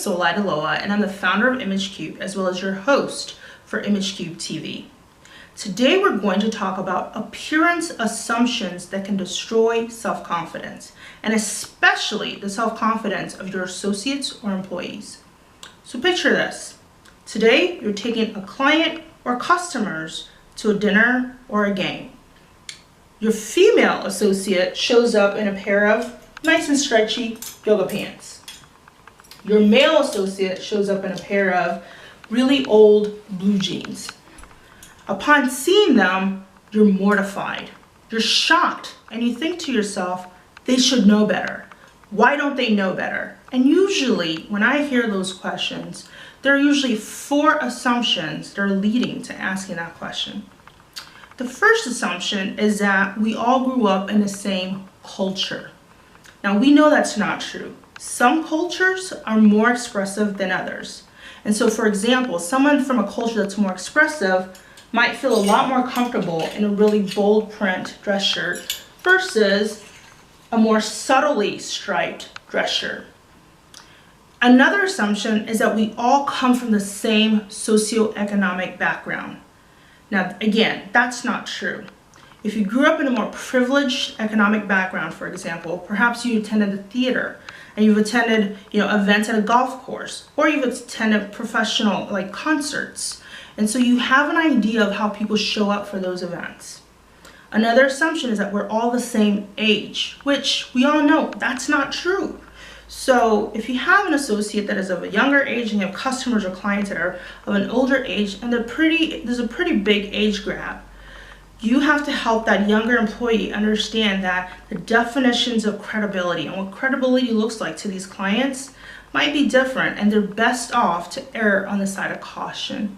Solai Deloa, and I'm the founder of ImageCube as well as your host for ImageCube TV. Today we're going to talk about appearance assumptions that can destroy self-confidence, and especially the self-confidence of your associates or employees. So picture this. Today you're taking a client or customers to a dinner or a game. Your female associate shows up in a pair of nice and stretchy yoga pants. Your male associate shows up in a pair of really old blue jeans. Upon seeing them, you're mortified. You're shocked, and you think to yourself, they should know better. Why don't they know better? And usually, when I hear those questions, there are usually 4 assumptions that are leading to asking that question. The first assumption is that we all grew up in the same culture. Now, we know that's not true. Some cultures are more expressive than others. And so, for example, someone from a culture that's more expressive might feel a lot more comfortable in a really bold print dress shirt versus a more subtly striped dress shirt. Another assumption is that we all come from the same socioeconomic background. Now, again, that's not true. If you grew up in a more privileged economic background, for example, perhaps you attended the theater and you've attended, events at a golf course, or you've attended professional concerts. And so you have an idea of how people show up for those events. Another assumption is that we're all the same age, which we all know that's not true. So if you have an associate that is of a younger age and you have customers or clients that are of an older age and there's a pretty big age gap, you have to help that younger employee understand that the definitions of credibility and what credibility looks like to these clients might be different, and they're best off to err on the side of caution.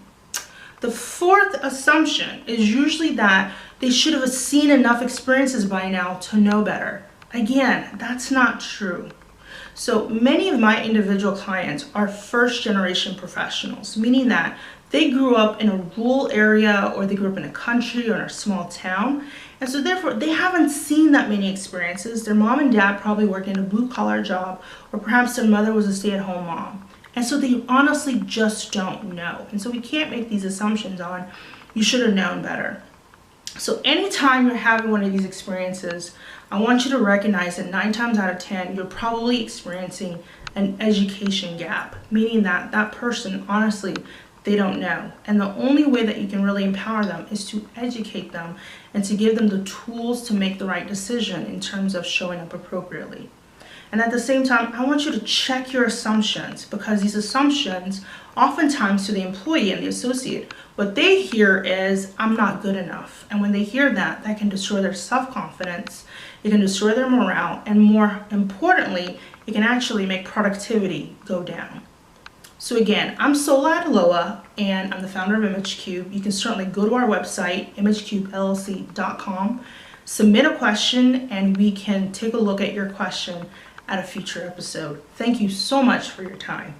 The 4th assumption is usually that they should have seen enough experiences by now to know better. Again, that's not true. So many of my individual clients are first-generation professionals, meaning that they grew up in a rural area or they grew up in a country or in a small town. And so therefore, they haven't seen that many experiences. Their mom and dad probably worked in a blue-collar job, or perhaps their mother was a stay-at-home mom. And so they honestly just don't know. And so we can't make these assumptions on, you should have known better. So anytime you're having one of these experiences, I want you to recognize that 9 times out of 10, you're probably experiencing an education gap, meaning that that person, honestly, they don't know. And the only way that you can really empower them is to educate them and to give them the tools to make the right decision in terms of showing up appropriately. And at the same time, I want you to check your assumptions, because these assumptions, oftentimes to the employee and the associate, what they hear is, I'm not good enough. And when they hear that, that can destroy their self-confidence, it can destroy their morale, and more importantly, it can actually make productivity go down. So again, I'm Solai Deloa, and I'm the founder of ImageCube. You can certainly go to our website, imagecubellc.com, submit a question, and we can take a look at your question at a future episode. Thank you so much for your time.